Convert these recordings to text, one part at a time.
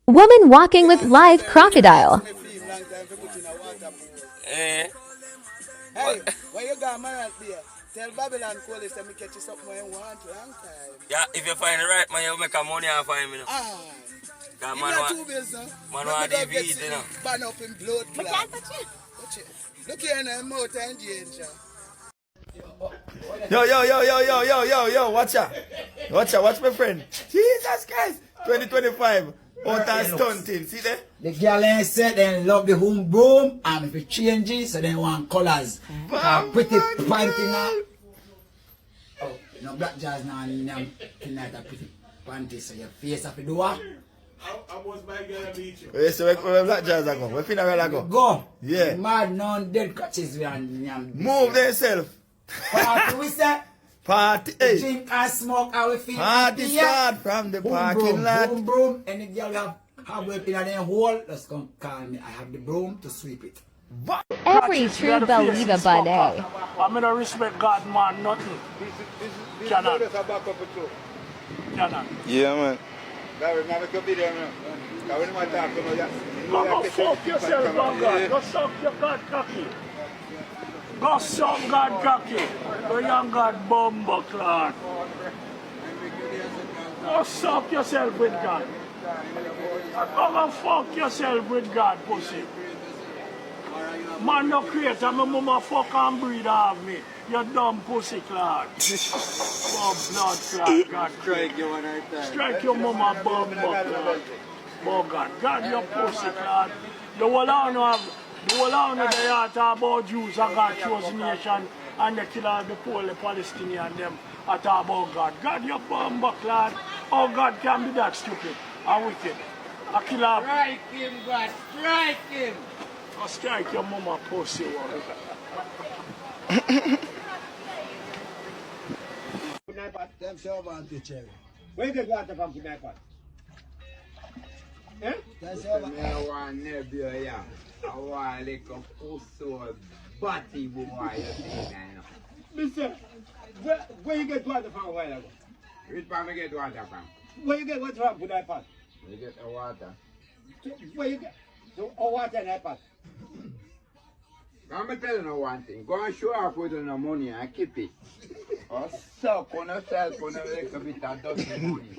Woman walking with live crocodile. Eh. Hey, where you got man out there? Tell Babylon Police that me catch you something when you want long time. Yeah, if you find the right man, you make a money and find me. Ah. Cause You man got want, two bills, huh? man want DVD, you know. Ban up in blood clot. Can't touch it. Watch it. Look here in the motor and danger. Yo, watch out. Watch my friend. Jesus Christ. 2025. Out and stunting. See there? The girl ain't said they love the home broom and if it changes, so they want colors. Pretty panty now. Oh, no black jazz now and them tonight a pretty panty, so your face have to do what? I was my girl at beach. Yes, so where black jazz go? Where funeral go? Go. Yeah. Mad non dead catches we and move themselves. Party we say. Party, hey. Drink and smoke and we feel Party start from the parking lot. Boom, broom. Any girl have work in their hole, just come call me. I have the broom to sweep it. Every true believer but A. I'm gonna respect God, man, nothing. Cannot. Cannot. Yeah, man. Go fuck yourself, God. Go suck your God cocky. Go suck God cocky. Go young God bumbo clot. Go suck yourself with God. Go fuck yourself with God, pussy. Man no creator, my mama fuck and breed of me. You dumb pussy clot. Oh, blood clot, God. Strike your mama bumbo clot. Oh God, God your pussy clot. The whole of they are talk about Jews and God chose nation and they kill all the poor the Palestinians them. I talk about God. God your bumbo clot. Oh God can be that stupid and wicked. I kill her. Strike him, God. Strike him. I'll strike your mama pussy. Them serve on the cherry. Where you get water from tonight, Pat? Eh? That's all. I want nebula, yeah. I want like a pussy batty boy, you see, Mister, where you get water from a while ago? which part I get water from? Where you get water from tonight, Pat? You get the water. Where you get water in that, Pat? I'm telling you one thing. Go and show up with no money and keep it. Or suck on yourself on a little bit of dirty money.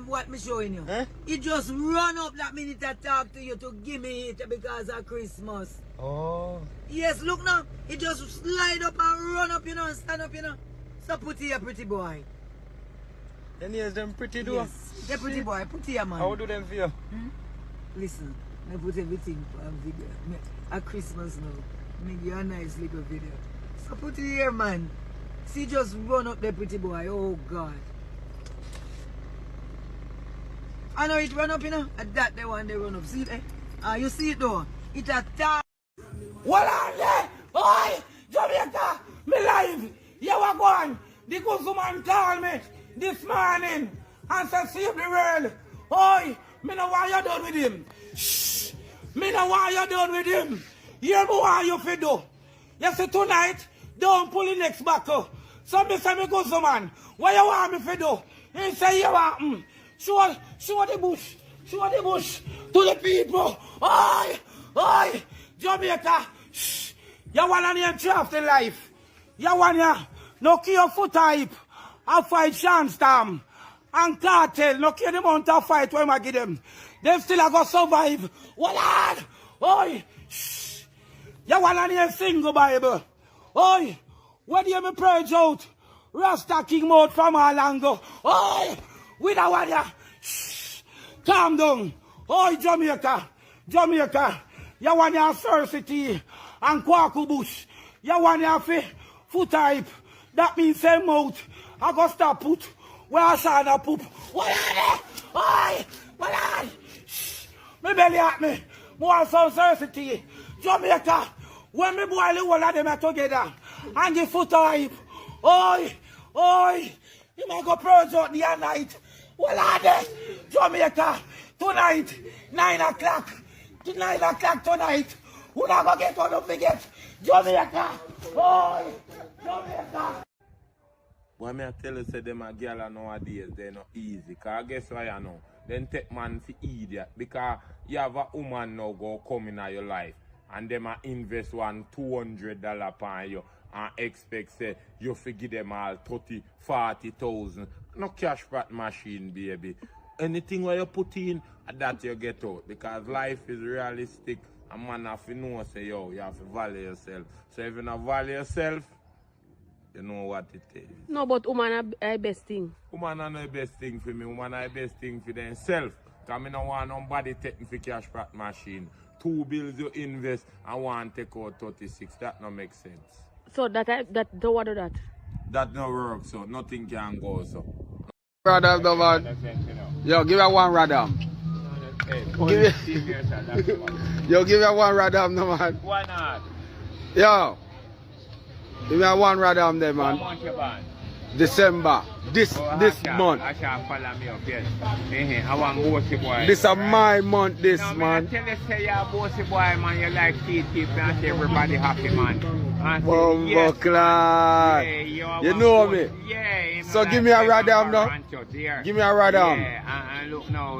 What me showing you? He just run up that minute I talk to you to give me it because of Christmas. Oh. Yes, look now. He just slide up and run up, you know, and stand up, you know. So put here, pretty boy. Then here's them pretty do. Yes, the pretty boy, put here, man. How do them feel? Listen, I put everything for a video. At Christmas now. Make you a nice little video. So put it here, man. See, just run up the pretty boy. Oh, God. I know it run up, you know. At that, the one they run up. See it, eh? You see it, though? It a tar. What on there? Oi! Jamaica! Me live! You are going! The good woman called me this morning and said, save the world. Oi! Me know why you done with him. Shh! Me know why you done with him. Hear me what you fi do. You see tonight, don't pull the next buckle. So me say me good woman, what you want me fi do? He say you want show the bush. Show the bush to the people. Oi! Oi! Jamaica! Shh! You want to name draft in life. You want to no kill your foot type. I fight Shanstam and Cartel. No kill the amount of fight when I give them. Them still are going to survive. What on? Oi! Shh! You want to name single Bible. Oi! When do you me purge out? Rasta king mode from Alango. Oi! With a one ya. Shh! Calm down. Oi, Jamaica! Jamaica! You want your Cersei and Kwaku Bush. You want your foot type. That means same mouth. I go stop put where I saw the poop. What are they? Oi! What are they? Shh! Me belly at me. More some Cersei. Jamaica. When me boil the whole of them together and the foot type. Oi! Oi! You might go purge out the night. What are they? Jamaica. Tonight, 9 o'clock. 9 o'clock tonight. We're not going to get on the forget. Jamaica. Oi! Jamaica. When I tell you say them a girl nowadays, they're not easy. Cause guess why I know? Then take man for idiot. Because you have a woman now go come in your life and them a invest $200 upon you and expect say you forgive them all 30, 40,000. No cash pot machine, baby. Anything where you put in, that you get out. Because life is realistic. A man have to know, say, yo, you have to value yourself. So if you don't value yourself, you know what it is. No, but woman are the best thing. Woman are the best thing for me. Woman are the best thing for themselves. Because I don't want nobody taking for cash pot machine. 2 bills you invest and one take out 36. That don't make sense. So that don't want to do that. That don't work, so nothing can go, so. Radam, no man. Yo, give her one Radam. Yo, give her one Radam, no man. Why not? Yo, give me one Radam there, man. What month you born? December. This month. I shall follow me up, yes. I want bossy boy. This is my month, this no, man. I tell you, say you're a bossy boy, man. You like feed people and say everybody happy, man. Bumbo Clan. Yeah, you know me. Yeah. So give me a Radam now. Give me a Radam. Yeah, and look now,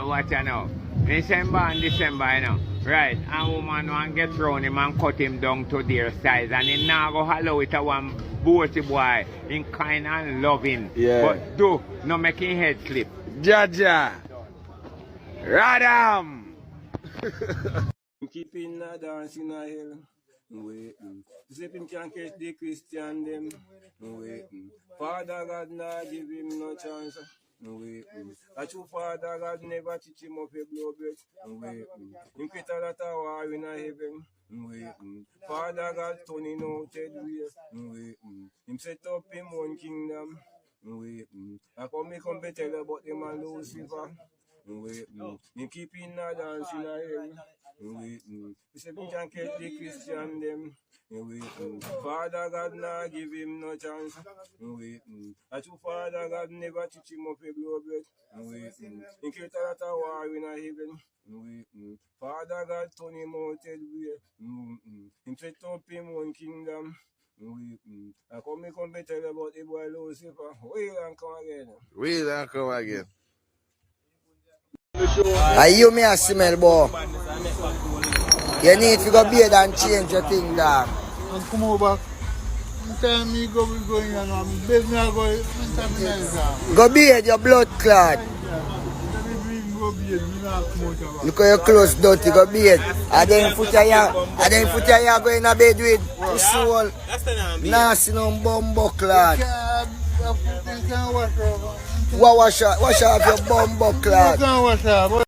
what you know. December, you know. Right, and woman want get round him and cut him down to their size. And he now go hello with a one bossy boy in kind and loving. Yeah. But do no making head slip. Jaja. Radam. Keeping a dance in a hill. Waiting. See if him can catch the Christian them. Waiting. Father God nah give him no chance. Waiting. A true Father God never teach him up a blow breath. Waiting. Him create a lot of war in a heaven. Waiting. Father God turning out head way. Waiting. Him set up him own kingdom. Waiting. I come better tell about him and Lucifer. Waiting. Him keeping a dance in a hill. Waiting. He said we can catch the Christian them. Waiting. Father God nah give him no chance. Waiting. A true Father God never teach him up a blow breath. Waiting. He create a lot of war in a heaven. Waiting. Father God turn him out head way. Him set up him own kingdom. Waiting. I come better tell about the boy Lucifer. Wait and come again. Wait and come again. Are you me a smell, boy? You need to go bed and change your thing, dog. And come over. Tell me go in and I'm bed me go. Go bed, your blood clot. Look at your clothes dirty, go bed. And then put your hair go in a bed with your soul. Nasty no bumbo clot. Wash off your bumbo clot.